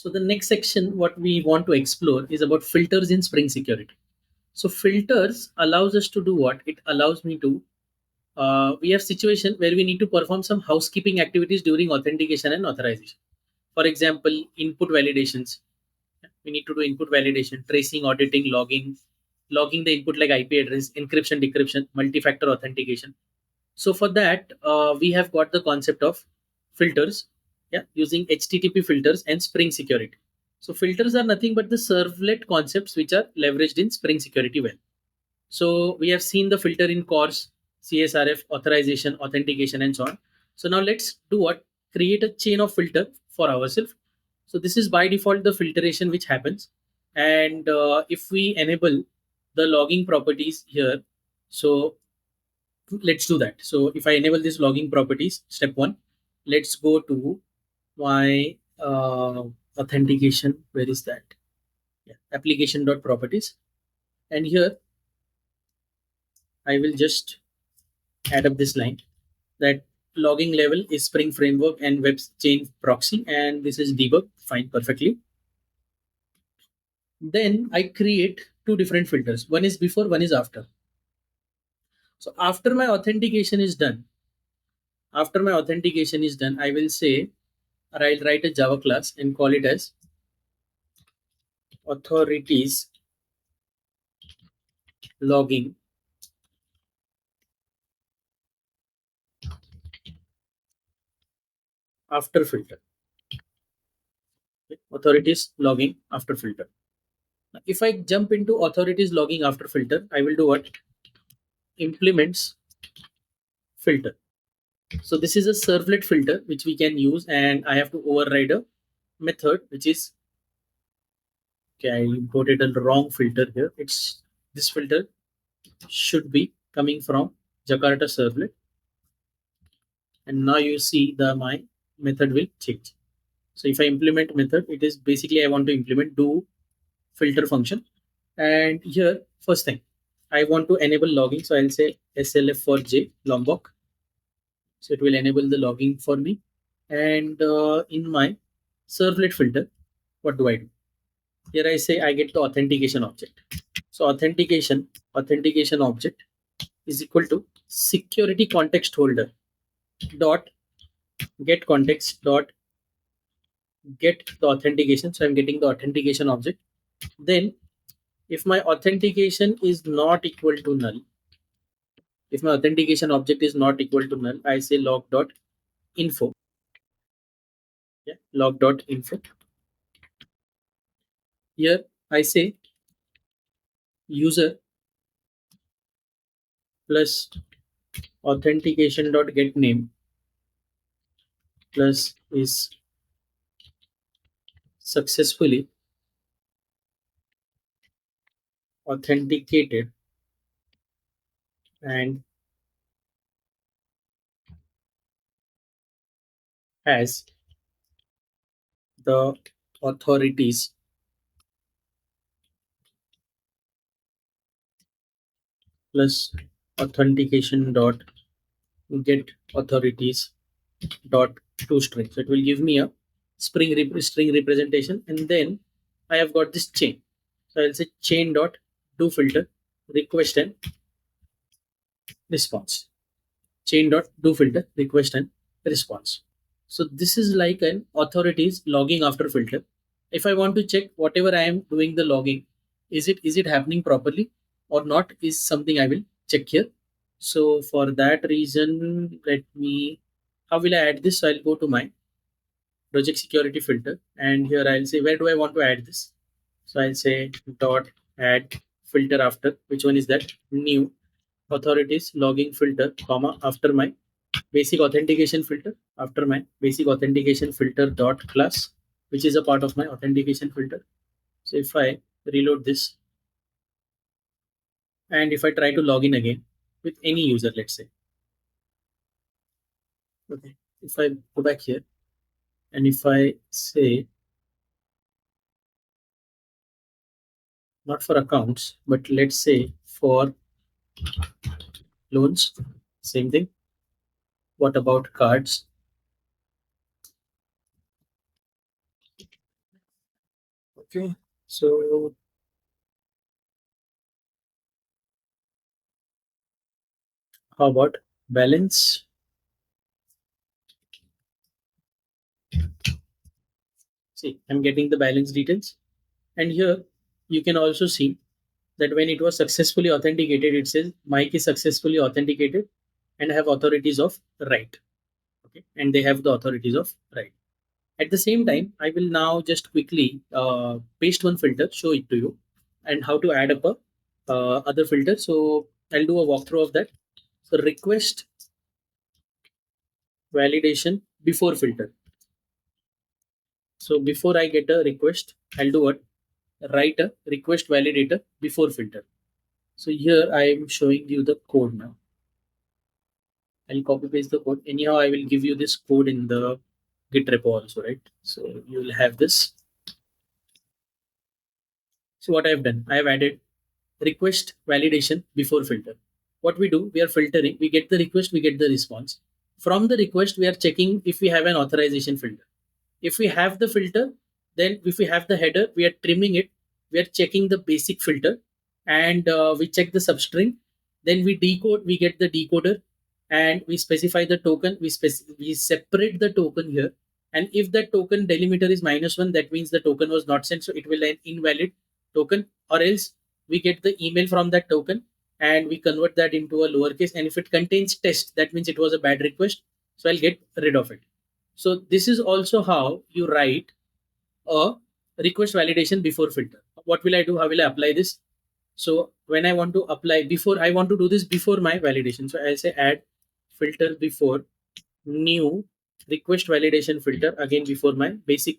So the next section, what we want to explore is about filters in Spring Security. So filters allows us to do what? It allows me to, we have situation where we need to perform some housekeeping activities during authentication and authorization. For example, input validations. We need to do input validation, tracing, auditing, logging the input like IP address, encryption, decryption, multi-factor authentication. So for that, we have got the concept of filters, yeah, using HTTP filters and Spring Security. So filters are nothing but the servlet concepts which are leveraged in Spring Security well. So we have seen the filter in CORS, CSRF, authorization, authentication, and so on. So now let's do what? Create a chain of filter for ourselves. So this is by default the filtration which happens. And if we enable the logging properties here, so let's do that. So if I enable this logging properties, step one, let's go to my authentication. Where is that? Yeah, application.properties. And here I will just add up this line that logging level is Spring Framework and Web Chain Proxy, and this is debug. Fine, perfectly. Then I create two different filters. One is before, one is after. So after my authentication is done, I will say, or I'll write a Java class and call it as authorities logging after filter. Okay, authorities logging after filter. Now, if I jump into authorities logging after filter, I will do what? Implements filter. So this is a servlet filter which we can use, and I have to override a method which is, okay, I imported a wrong filter here. It's this filter should be coming from Jakarta servlet, and now you see the my method will change. So if I implement method, it is basically I want to implement do filter function, and here first thing I want to enable logging, so I'll say slf for j logbok. So it will enable the logging for me. And in my servlet filter, what do I do? Here I say I get the authentication object. So authentication object is equal to security context holder dot get context dot get the authentication. So I'm getting the authentication object. Then if my authentication is not equal to null, if my authentication object is not equal to null, I say log dot info. Yeah, log dot info. Here I say user plus authentication dot get name plus is successfully authenticated and has the authorities plus authentication dot get authorities dot toString. So it will give me a string representation, and then I have got this chain. So I'll say chain dot do filter request and response. Chain dot do filter request and response. So this is like an authorities logging after filter. If I want to check whatever I am doing the logging, is it happening properly or not, is something I will check here. So for that reason, let me, how will I add this? So I'll go to my project security filter, and here I'll say where do I want to add this. So I'll say dot add filter after, which one is that? New authorities logging filter, comma, after my basic authentication filter, after my basic authentication filter dot class, which is a part of my authentication filter. So if I reload this, and if I try to log in again with any user, let's say, okay, if I go back here and if I say not for accounts, but let's say for loans, same thing. What about cards? Okay. So how about balance? See, I'm getting the balance details. And here you can also see that when it was successfully authenticated, it says Mike is successfully authenticated and have authorities of right. Okay. And they have the authorities of right. At the same time, I will now just quickly paste one filter, show it to you, and how to add up a other filter. So I'll do a walkthrough of that. So request validation before filter. So before I get a request, I'll do what? Write a request validator before filter. So here I am showing you the code now. I'll copy paste the code. Anyhow, I will give you this code in the Git repo also, right? So you will have this. So what I have done, I have added request validation before filter. What we do, we are filtering, we get the request, we get the response. From the request, we are checking if we have an authorization filter. If we have the filter, then if we have the header, we are trimming it. We are checking the basic filter and we check the substring. Then we decode, we get the decoder and we specify the token. We separate the token here. And if the token delimiter is -1, that means the token was not sent. So it will an invalid token, or else we get the email from that token and we convert that into a lowercase. And if it contains test, that means it was a bad request. So I'll get rid of it. So this is also how you write a request validation before filter. What will I do? How will I apply this? So when I want to apply before, I want to do this before my validation. So I'll say add filter before new request validation filter again before my basic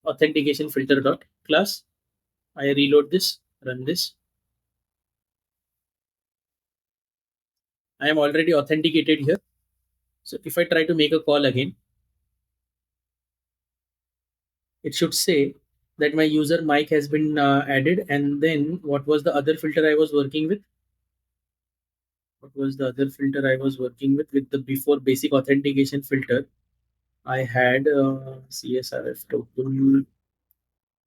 authentication filter dot class. I reload this, run this. I am already authenticated here. So if I try to make a call again, it should say that my user mic has been added. And then what was the other filter I was working with? What was the other filter I was working with the before basic authentication filter? I had CSRF token.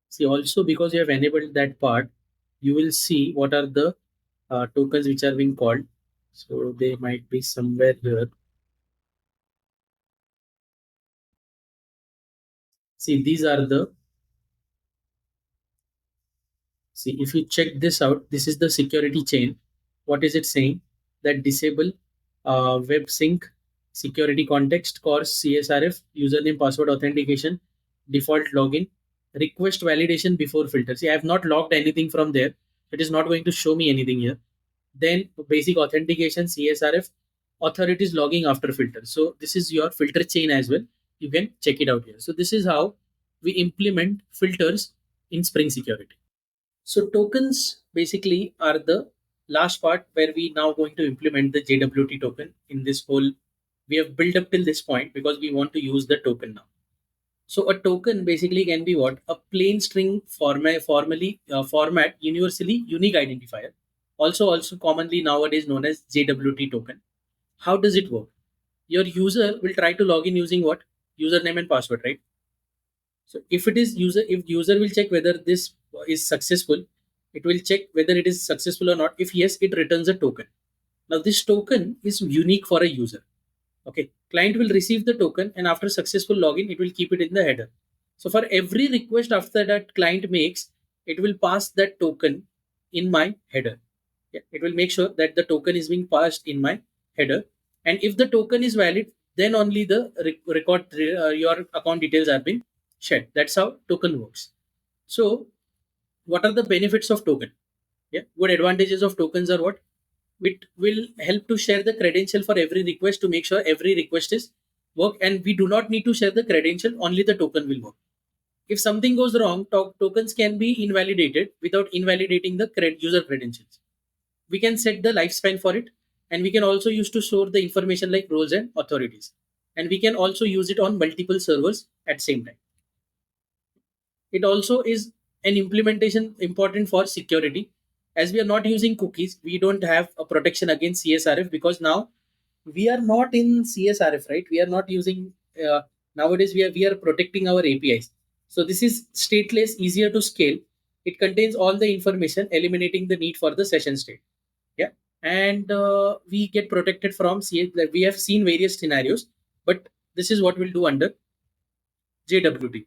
See, also because you have enabled that part, you will see what are the tokens which are being called. So they might be somewhere here. See, these are the, see, if you check this out, this is the security chain. What is it saying? That disable web sync security context course CSRF username password authentication default login request validation before filter. See, I have not logged anything from there. It is not going to show me anything here. Then basic authentication CSRF authorities logging after filter. So this is your filter chain as well. You can check it out here. So this is how we implement filters in Spring Security. So tokens basically are the last part where we now going to implement the JWT token in this whole. We have built up till this point because we want to use the token now. So a token basically can be what? A plain string format universally unique identifier. Also commonly nowadays known as JWT token. How does it work? Your user will try to log in using what? Username and password, right? So if user will check whether this is successful, it will check whether it is successful or not. If yes, it returns a token. Now this token is unique for a user. Okay, client will receive the token and after successful login, it will keep it in the header. So for every request after that client makes, it will pass that token in my header. Yeah, it will make sure that the token is being passed in my header. And if the token is valid, then only the record your account details are being shared. That's how token works. So what are the benefits of token? Yeah, good advantages of tokens are what? It will help to share the credential for every request to make sure every request is work, and we do not need to share the credential, only the token will work. If something goes wrong, tokens can be invalidated without invalidating the user credentials. We can set the lifespan for it, and we can also use to store the information like roles and authorities, and we can also use it on multiple servers at same time. It also is an implementation important for security. As we are not using cookies, we don't have a protection against CSRF because now we are not in CSRF, right? We are not using nowadays. We are protecting our APIs. So this is stateless, easier to scale. It contains all the information, eliminating the need for the session state. Yeah, and we get protected from like we have seen various scenarios, but this is what we'll do under JWT.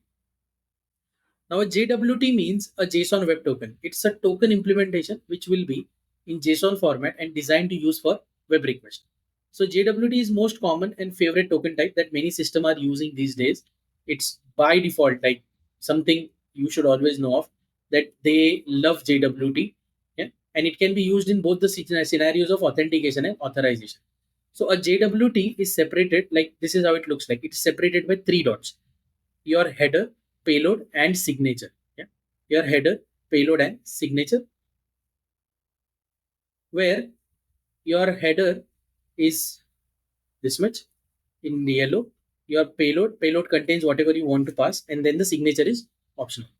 Now, a JWT means a JSON Web Token. It's a token implementation which will be in JSON format and designed to use for web request. So, JWT is most common and favorite token type that many systems are using these days. It's by default, like something you should always know of, that they love JWT. Yeah? And it can be used in both the scenarios of authentication and authorization. So, a JWT is separated, like this is how it looks like. It's separated by three dots: your header, payload, and signature. Yeah, your header, payload, and signature. Where your header is this much in yellow. Your payload contains whatever you want to pass, and then the signature is optional.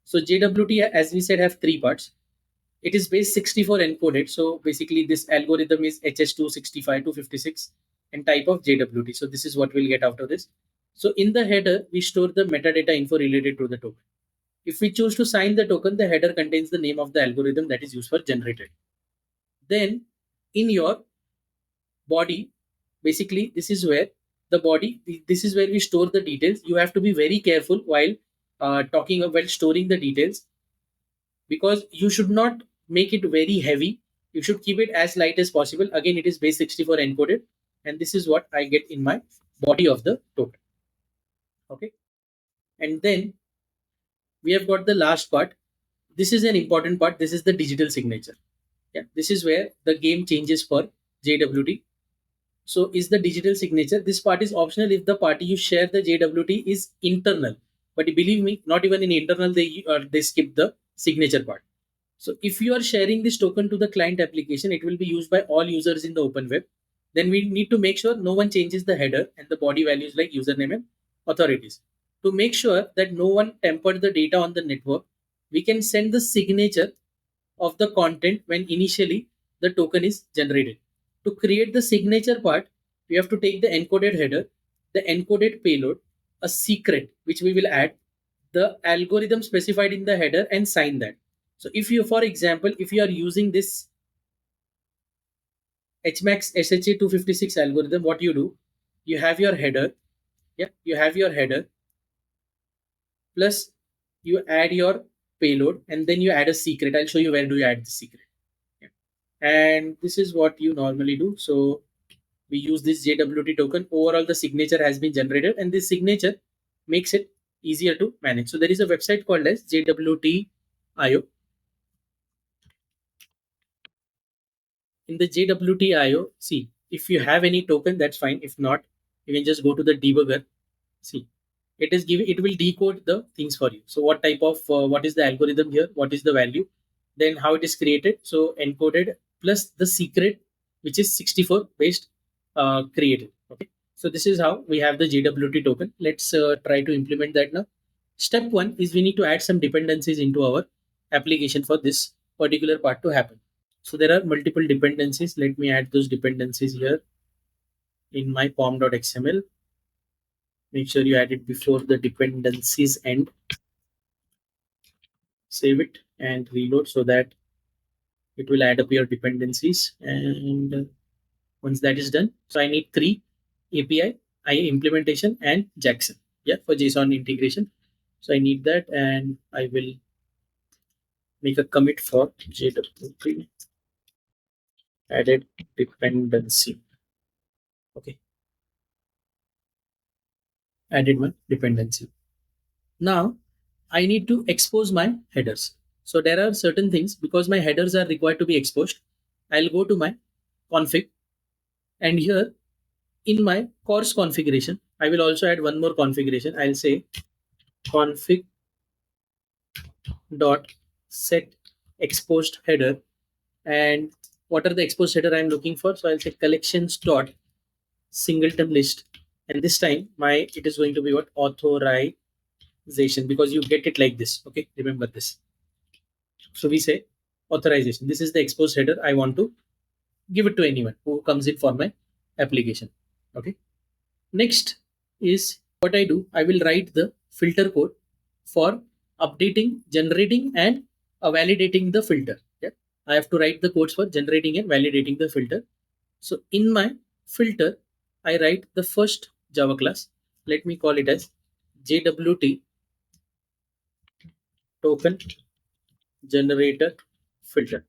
So JWT, as we said, have three parts. It is base 64 encoded. So basically, this algorithm is HS265 to 56 and type of JWT. So this is what we'll get out of this. So in the header, we store the metadata info related to the token. If we choose to sign the token, the header contains the name of the algorithm that is used for generated. Then in your body, basically this is where the body, this is where we store the details. You have to be very careful while while storing the details, because you should not make it very heavy. You should keep it as light as possible. Again, it is base 64 encoded, and this is what I get in my body of the token. Okay, and then we have got the last part. This is an important part. This is the digital signature. Yeah, this is where the game changes for JWT. So is the digital signature. This part is optional if the party you share the JWT is internal. But believe me, not even in internal they skip the signature part. So if you are sharing this token to the client application, it will be used by all users in the open web. Then we need to make sure no one changes the header and the body values like username and authorities. To make sure that no one tampered the data on the network, we can send the signature of the content when initially the token is generated. To create the signature part, we have to take the encoded header, the encoded payload, a secret which we will add, the algorithm specified in the header, and sign that. So if you, for example, if you are using this HMAX SHA256 algorithm, what you do, you have your header, yeah, you have your header, plus you add your payload, and then you add a secret. I'll show you where do you add the secret. Yeah. And this is what you normally do. So we use this JWT token. Overall, the signature has been generated, and this signature makes it easier to manage. So there is a website called as JWT IO. In the JWT IO, see, if you have any token, that's fine. If not, you can just go to the debugger. See, it is giving, it will decode the things for you. So what type of what is the algorithm here, what is the value, then how it is created, so encoded, plus the secret which is 64 based created. Okay, so this is how we have the JWT token. Let's try to implement that now. Step one is we need to add some dependencies into our application for this particular part to happen. So there are multiple dependencies. Let me add those dependencies here in my pom.xml. Make sure you add it before the dependencies end. Save it and reload so that it will add up your dependencies. And once that is done, so I need three: API, implementation, and Jackson. Yeah, for JSON integration. So I need that, and I will make a commit for JWT added dependency. Okay, added one dependency. Now I need to expose my headers. So there are certain things, because my headers are required to be exposed. I'll go to my config, and here in my course configuration, I will also add one more configuration. I'll say config dot set exposed header, and what are the exposed header I'm looking for? So I'll say collections dot singleton list, and this time my it is going to be what authorization, because you get it like this. Okay, remember this. So we say authorization. This is the exposed header. I want to give it to anyone who comes in for my application. Okay. Next is what I do. I will write the filter code for updating, generating, and validating the filter. Yeah, I have to write the codes for generating and validating the filter. So in my filter, I write the first Java class. Let me call it as JWT token generator filter.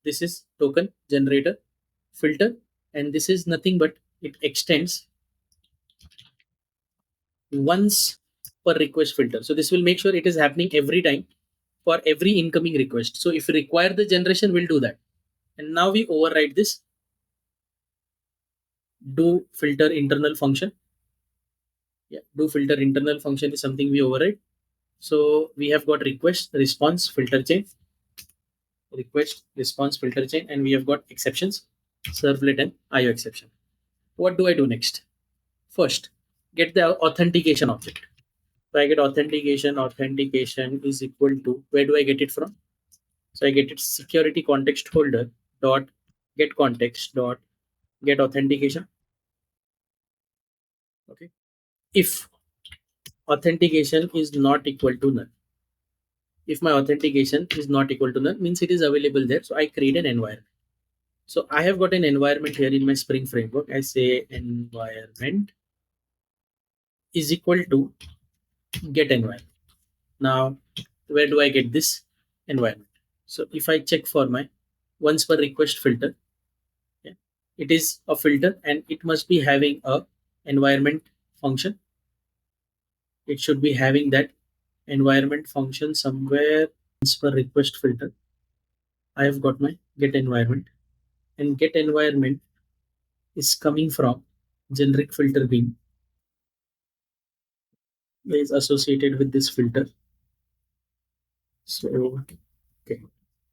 This is token generator filter, and this is nothing but it extends once per request filter. So this will make sure it is happening every time for every incoming request. So if we require the generation, we'll do that. And now we override this do filter internal function. Yeah, do filter internal function is something we override. So we have got request, response, filter chain, request, response, filter chain, and we have got exceptions, servlet and IO exception. What do I do next? First, get the authentication object. So I get authentication. Authentication is equal to, where do I get it from? So I get it security context holder dot get context dot get authentication. Okay. If authentication is not equal to none, if my authentication is not equal to none, means it is available there. So I create an environment. So I have got an environment here in my Spring framework. I say environment is equal to get environment. Now, where do I get this environment? So if I check for my once per request filter, yeah, it is a filter and it must be having a environment function. It should be having that environment function somewhere. Once per request filter, I have got my get environment, and get environment is coming from generic filter bean is associated with this filter. So okay,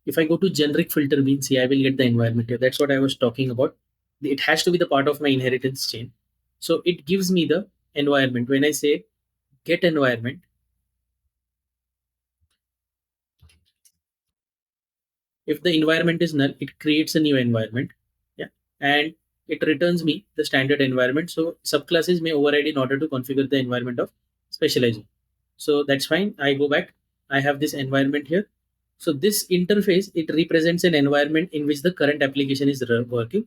if I go to generic filter bean, see, I will get the environment here. That's what I was talking about. It has to be the part of my inheritance chain. So it gives me the environment. When I say get environment, if the environment is null, it creates a new environment. Yeah. And it returns me the standard environment. So subclasses may override in order to configure the environment of specializing. So that's fine. I go back. I have this environment here. So this interface, it represents an environment in which the current application is working.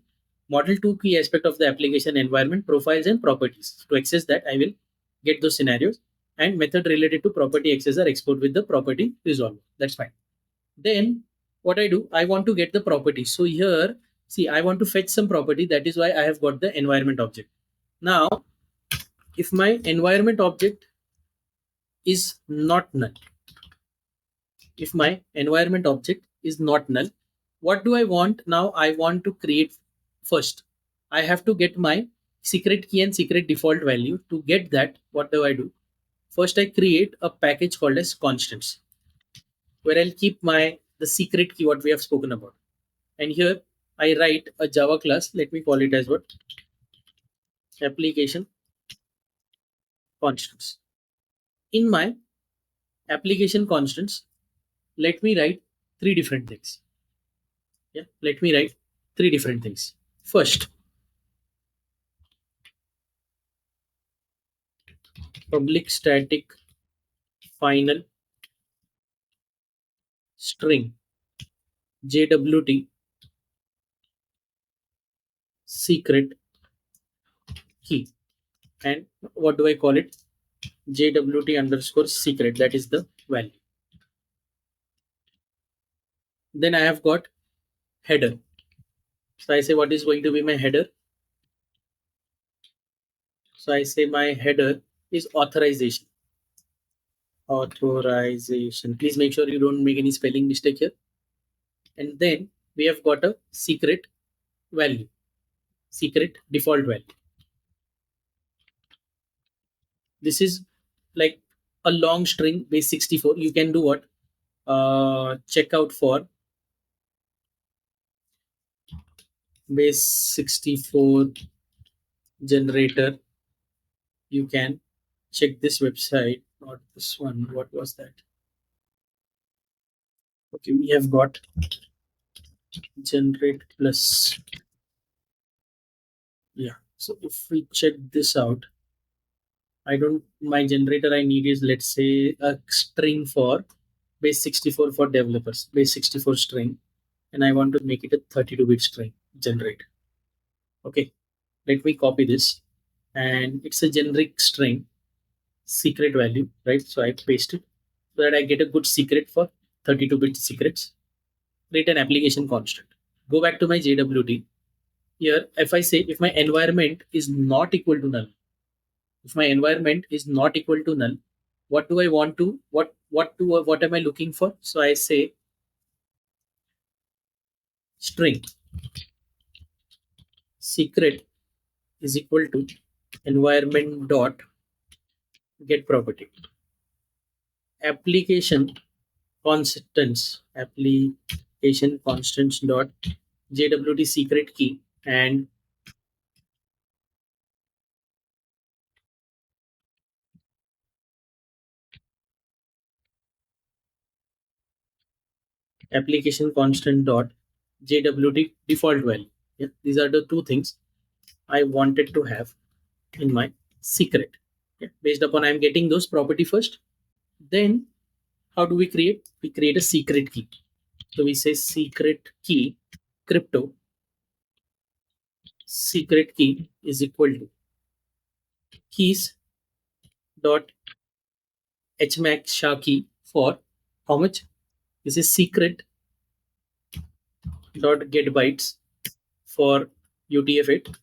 Model 2 key aspect of the application environment, profiles and properties. To access that, I will get those scenarios, and method related to property access are export with the property resolver. That's fine. Then what I do, I want to get the property. So here, see, I want to fetch some property. That is why I have got the environment object. Now, if my environment object is not null, if my environment object is not null, what do I want? Now I want to create first. I have to get my secret key and secret default value. To get that, what do I do? First, I create a package called as constants, where I'll keep my the secret key what we have spoken about. And here I write a Java class. Let me call it as what? Application constants. In my application constants, let me write three different things. Yeah, let me write three different things. First, public static final string JWT secret key. And what do I call it? JWT underscore secret. That is the value. Then I have got header. So I say what is going to be my header? So I say my header is authorization. Authorization. Please make sure you don't make any spelling mistake here. And then we have got a secret value, secret default value. This is like a long string base 64. You can do what? Check out for base 64 generator. You can check this website, not this one. What was that? Okay, we have got generate plus. Yeah. So if we check this out, I don't, my generator I need is, let's say, a string for base 64 for developers, base 64 string, and I want to make it a 32-bit string generate. Okay, let me copy this, and it's a generic string secret value, right? So I paste it so that I get a good secret for 32-bit secrets. Create an application constant. Go back to my JWT. Here, if I say if my environment is not equal to null, if my environment is not equal to null, what do I want to, what am I looking for? So I say string secret is equal to environment dot get property. Application constants dot JWT secret key, and application constant dot JWT default value. Yeah, these are the two things I wanted to have in my secret. Yeah, based upon I'm getting those property first. Then how do we create? We create a secret key. So we say secret key crypto secret key is equal to keys dot hmax sha key for how much? This is secret dot get bytes for UTF-8.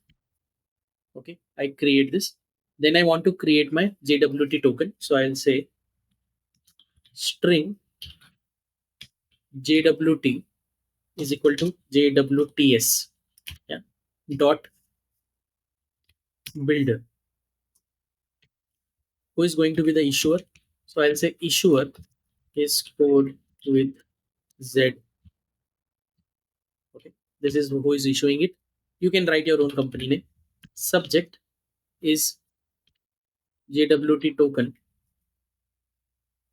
Okay, I create this. Then I want to create my JWT token. So I'll say string JWT is equal to JWTS. Yeah. Dot builder. Who is going to be the issuer? So I'll say issuer is code with Z. Okay. This is who is issuing it. You can write your own company name. Subject is JWT token.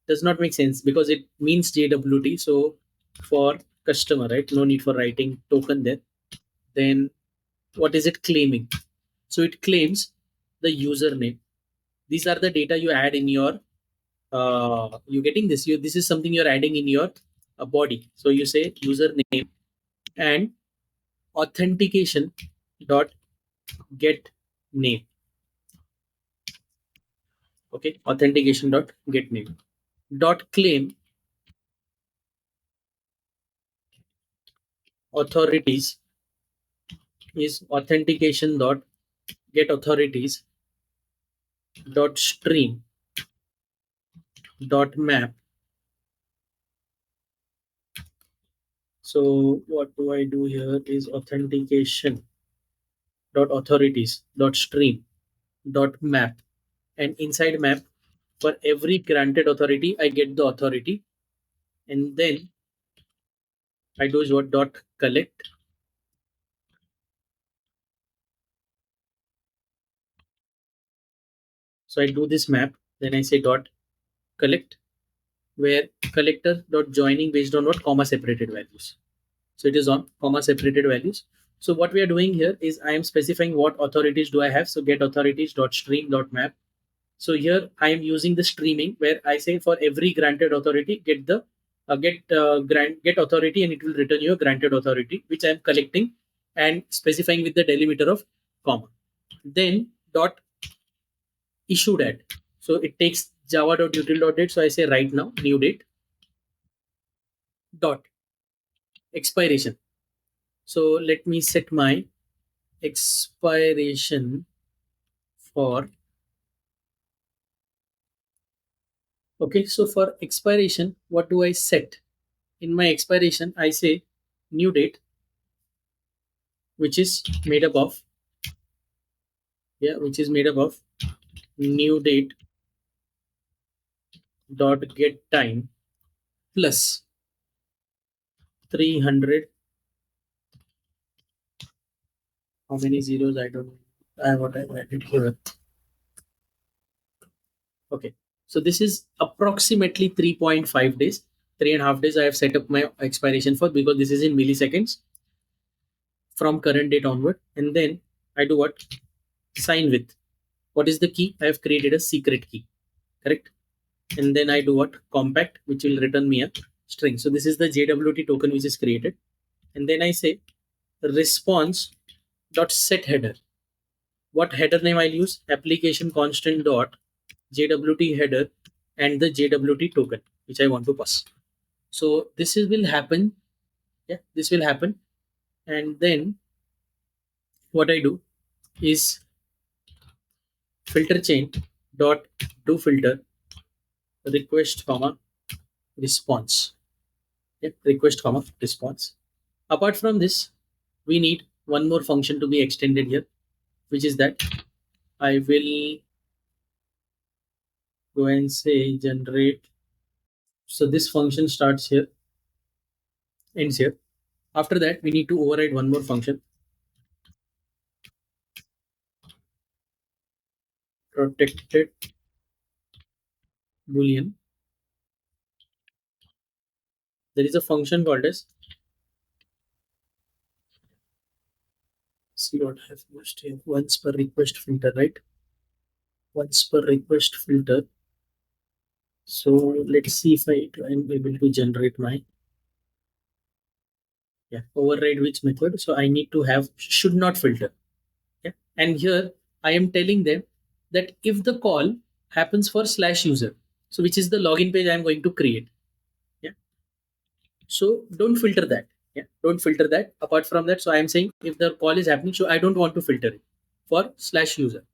Does not make sense because it means JWT. So for customer, right? No need for writing token there. Then what is it claiming? So it claims the username. These are the data you add in your you getting this. This is something you're adding in your body. So you say username and authentication dot get name. Okay, authentication dot get name dot claim authorities is authentication dot get authorities dot stream dot map. So what do I do here is authentication dot authorities dot stream dot map, and inside map for every granted authority I get the authority, and then I do is what dot collect. So I do this map, then I say dot collect, where collector dot joining based on what comma separated values. So it is on comma separated values. So what we are doing here is I am specifying what authorities do I have. So get authorities dot stream dot map. So here I am using the streaming where I say for every granted authority get the get authority, and it will return you a granted authority which I am collecting and specifying with the delimiter of comma. Then dot issued at. So it takes java.util.date. So I say right now new date dot expiration. So let me set my expiration for, okay, so for expiration what do I set? In my expiration I say new date, which is made up of, yeah, which is made up of new date dot get time plus 300. How many zeros? I don't know. I have what I added here. Okay, so this is approximately 3.5 days, 3.5 days I have set up my expiration for, because this is in milliseconds from current date onward. And then I do what? Sign with. What is the key? I have created a secret key, correct? And then I do what? Compact, which will return me a string. So this is the JWT token which is created. And then I say response dot set header. What header name I'll use? Application constant dot JWT header and the JWT token which I want to pass. So this will happen. Yeah, this will happen. And then what I do is filter chain dot do filter request comma response. Yeah, request comma response. Apart from this, we need one more function to be extended here, which is that I will go and say generate. So this function starts here, ends here. After that, we need to override one more function, protected boolean. There is a function called as, see what I have used here, once per request filter, right? Once per request filter. So let's see if I'm able to generate my, yeah, override which method. So I need to have should not filter. Yeah. And here I am telling them that if the call happens for slash user, so which is the login page I'm going to create. Yeah. So don't filter that. Yeah. Don't filter that. Apart from that, so I am saying if the call is happening, so I don't want to filter it for slash user.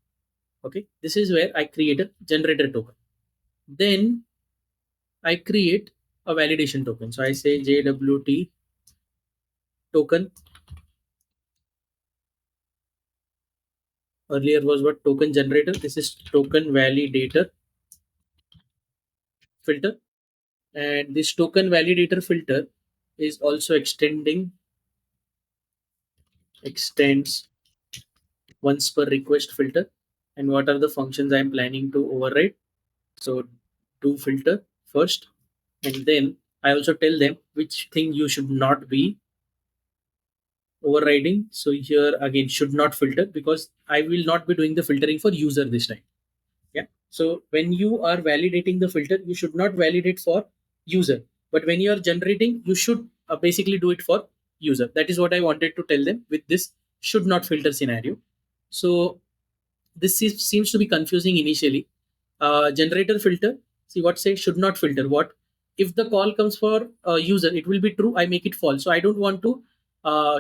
Okay. This is where I create a generator token. Then I create a validation token. So I say JWT token. Earlier was what? Token generator. This is token validator filter. And this token validator filter is also extends once per request filter. And what are the functions I'm planning to override? So do filter first, and then I also tell them which thing you should not be overriding. So here again should not filter, because I will not be doing the filtering for user this time. Yeah. So when you are validating the filter, you should not validate for user. But when you are generating, you should basically do it for user. That is what I wanted to tell them with this should not filter scenario. So seems to be confusing initially. Generator filter. See what say should not filter. What if the call comes for user? It will be true. I make it false. So I don't want to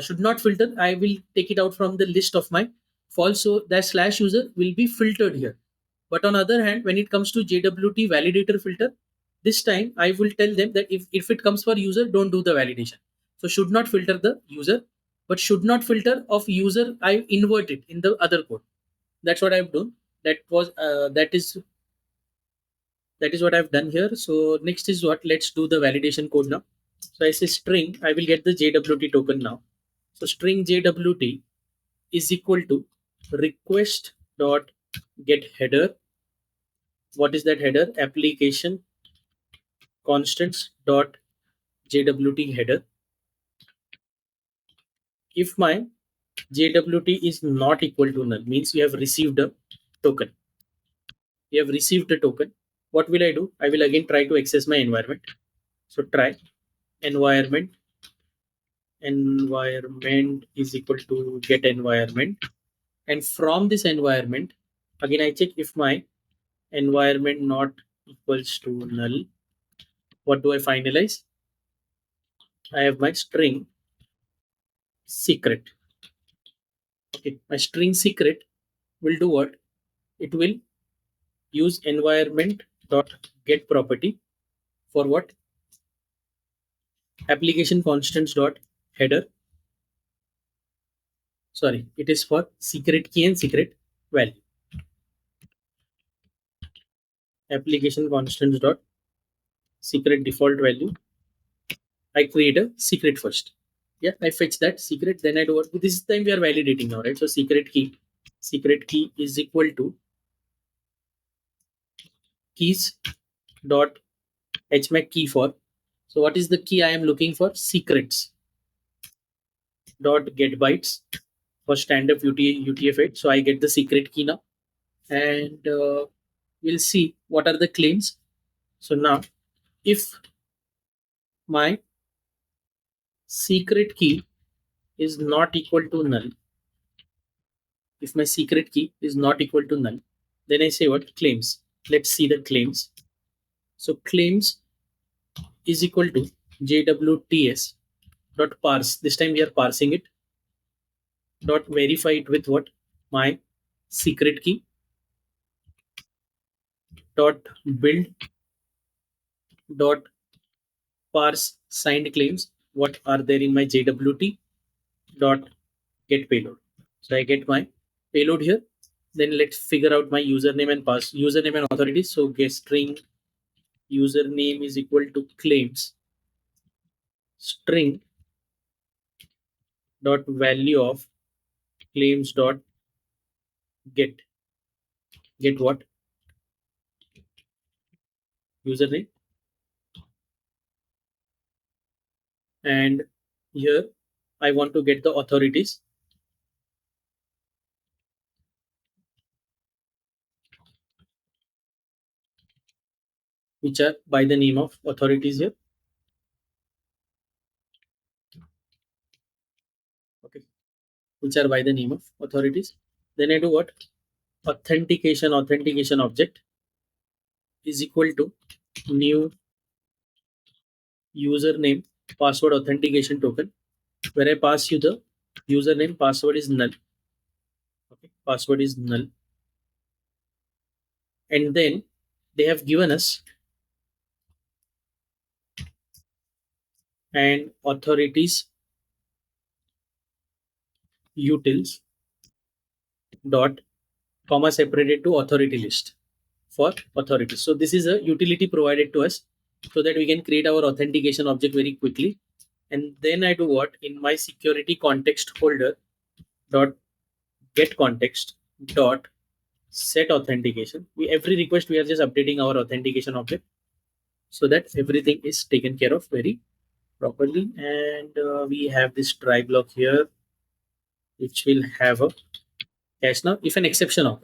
should not filter. I will take it out from the list of my false. So that slash user will be filtered here. But on other hand, when it comes to JWT validator filter, this time I will tell them that if it comes for user, don't do the validation. So should not filter the user, but should not filter of user, I invert it in the other code. That's what I've done. That is what I've done here. So next is what? Let's do the validation code now. So I say string, I will get the JWT token now. So string JWT is equal to request dot get header. What is that header? Application constants dot JWT header. If my JWT is not equal to null, means you have received a token. You have received a token. What will I do? I will again try to access my environment. So try environment is equal to get environment. And from this environment, again I check if my environment not equals to null. What do I finalize? I have my string secret. Okay, my string secret will do what? It will use environment dot get property for what? Application constants dot header. Sorry, it is for secret key and secret value. Application constants dot secret default value. I create a secret first. Yeah, I fetch that secret, then I do what? This time we are validating now, right? So secret key is equal to keys dot hmac key for. So what is the key I am looking for? Secrets dot get bytes for standard UTF-8. So I get the secret key now. and we'll see what are the claims. So now, if my secret key is not equal to null, if my secret key is not equal to null, then I say what? Claims. Let's see the claims. So claims is equal to JWTS dot parse. This time we are parsing it. Dot verify it with what? My secret key. Dot build. Dot parse signed claims. What are there in my JWT? Dot get payload. So I get my payload here. Then let's figure out my username and username and authority. So get string username is equal to claims string dot value of claims dot get what? Username. And here I want to get the authorities, which are by the name of authorities here. Okay, which are by the name of authorities. Then I do what? Authentication object is equal to new username password authentication token, where I pass you the username, password is null. Okay, password is null. And then they have given us and authorities utils dot comma separated to authority list for authorities. So this is a utility provided to us so that we can create our authentication object very quickly. And then I do what? In my security context folder dot get context dot set authentication. Every request we are just updating our authentication object so that everything is taken care of very properly. And we have this try block here, which will have a cache now if an exception of.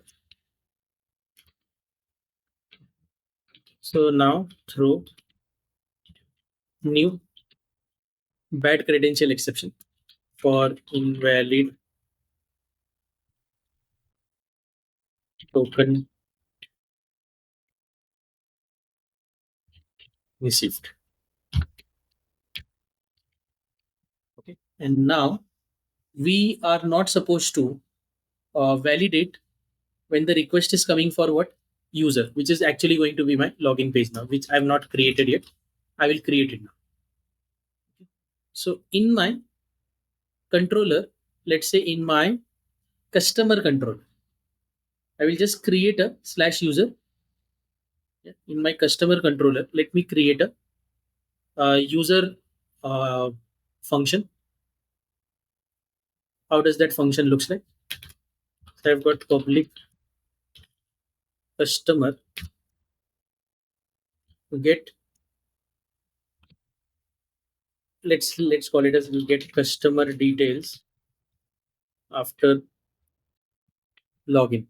So now throw new bad credential exception for invalid token received. Okay, and now we are not supposed to validate when the request is coming for what? User, which is actually going to be my login page now, which I have not created yet. I will create it now. So in my controller, let's say in my customer controller, I will just create a slash user. Yeah, in my customer controller, let me create a user uh, function. How does that function looks like? So I've got public customer get, let's call it as get customer details after login.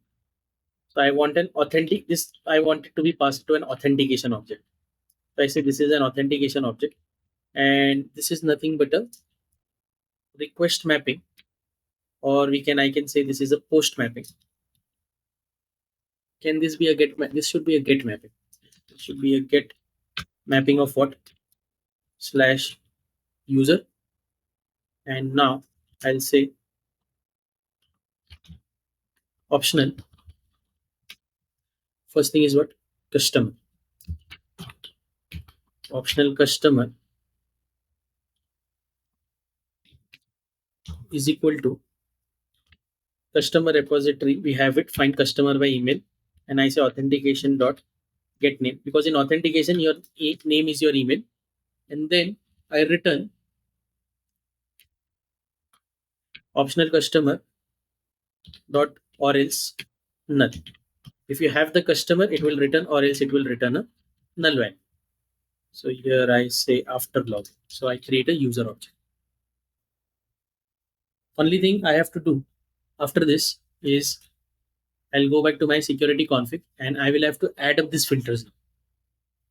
So I want an authentic, this I want it to be passed to an authentication object. So I say this is an authentication object, and this is nothing but a request mapping, or I can say this is a post mapping. Can this be a get? This should be a get mapping. It should be a get mapping of what? Slash user. And now I'll say optional. First thing is what? Customer. Optional customer is equal to customer repository. We have it, find customer by email, and I say authentication dot get name, because in authentication your name is your email, and then I return optional customer dot or else null. If you have the customer, it will return, or else it will return a null value. So here I say after login. So I create a user object. Only thing I have to do after this is I'll go back to my security config and I will have to add up these filters.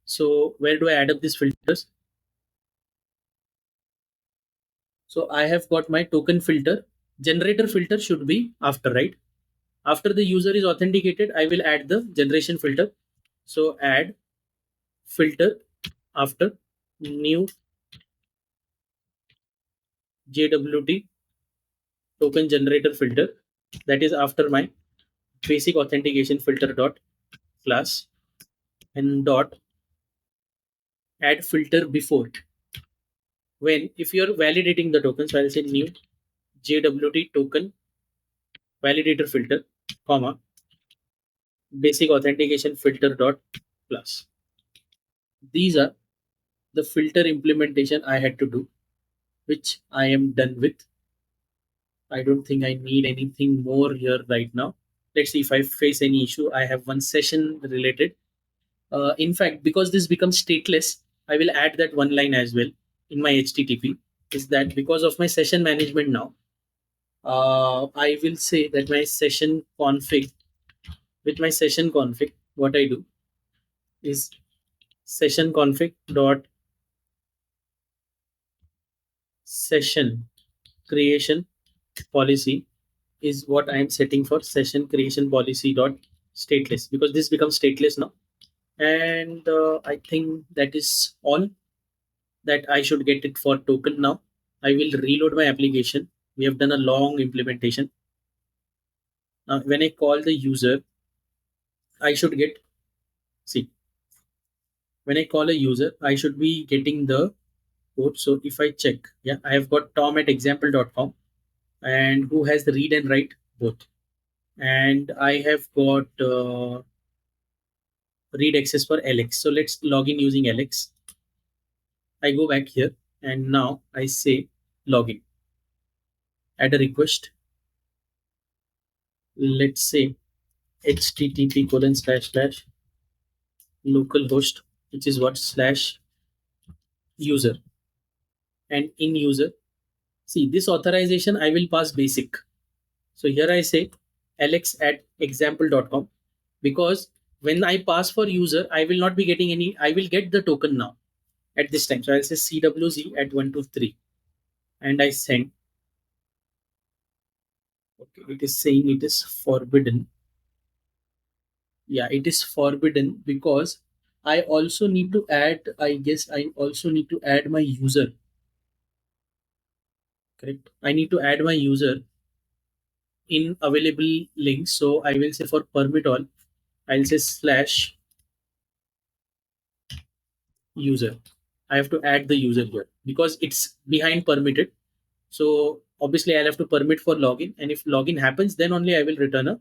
So where do I add up these filters? So I have got my token filter. Generator filter should be after, right? After the user is authenticated, I will add the generation filter. So add filter after new JWT token generator filter. That is after my basic authentication filter dot class and dot add filter before. When if you're validating the token, so I'll say new JWT token validator filter, comma basic authentication filter dot class. These are the filter implementation I had to do, which I am done with. I don't think I need anything more here right now. Let's see if I face any issue. I have one session related. In fact, because this becomes stateless, I will add that one line as well in my HTTP. Is that because of my session management now? I will say that my session config, with my session config, what I do is session config dot session creation policy is what I am setting for session creation policy dot stateless, because this becomes stateless now. And I think that is all that I should get it for token now. I will reload my application. We have done a long implementation. Now, when I call the user, I should get, see, when I call a user, I should be getting the code. So if I check, yeah, I have got Tom at example.com and who has the read and write both. And I have got read access for Alex. So let's log in using Alex. I go back here and now I say login. Add a request. Let's say http colon slash slash localhost, which is what slash user. And in user, see this authorization I will pass basic. So here I say alex at example.com, because when I pass for user, I will not be getting any, I will get the token now at this time. So I'll say CWZ at 123 and I send. Okay, it is saying it is forbidden. Yeah, it is forbidden because I also need to add, I guess I also need to add my user. Correct. I need to add my user in available links. So I will say for permit all, I'll say slash user. I have to add the user here because it's behind permitted. So obviously I'll have to permit for login. And if login happens, then only I will return a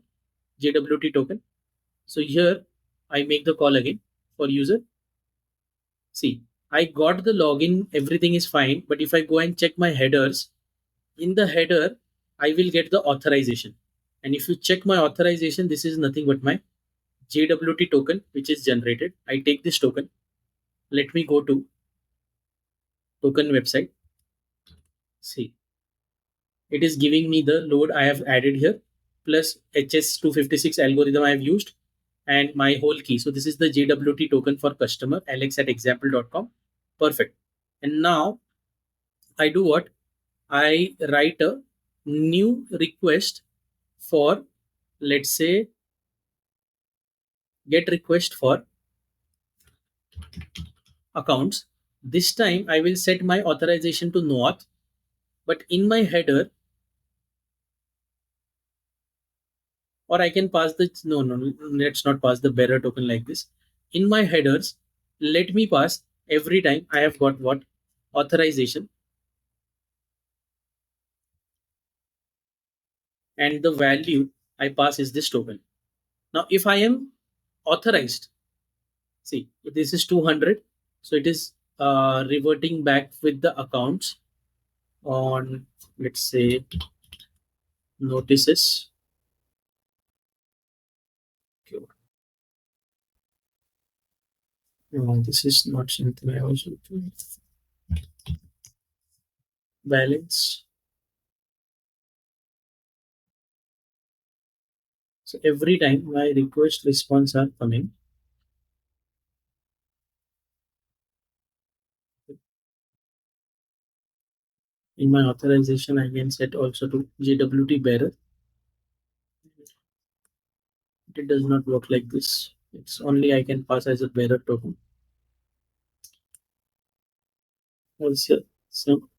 JWT token. So here I make the call again for user. See, I got the login, everything is fine. But if I go and check my headers, in the header, I will get the authorization. And if you check my authorization, this is nothing but my JWT token, which is generated. I take this token. Let me go to token website. See, it is giving me the load I have added here, plus HS256 algorithm I have used, and my whole key. So this is the JWT token for customer, alex at example.com. Perfect. And now I do what? I write a new request for, let's say, get request for accounts. This time I will set my authorization to no auth, but in my header, or I can pass the, no, let's not pass the bearer token like this. In my headers, let me pass every time I have got what? Authorization, and the value I pass is this token. Now, if I am authorized, see, this is 200. So it is reverting back with the accounts on, let's say, notices. Okay. No, this is not something I also do. Balance. So every time my request response are coming, in my authorization, I can set also to JWT bearer. It does not work like this. It's only I can pass as a bearer token. Also, some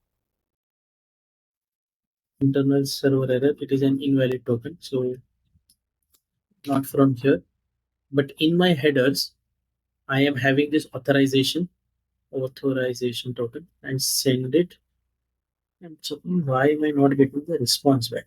internal server error. It is an invalid token. So not from here, but in my headers, I am having this authorization token and send it. And so why am I not getting the response back?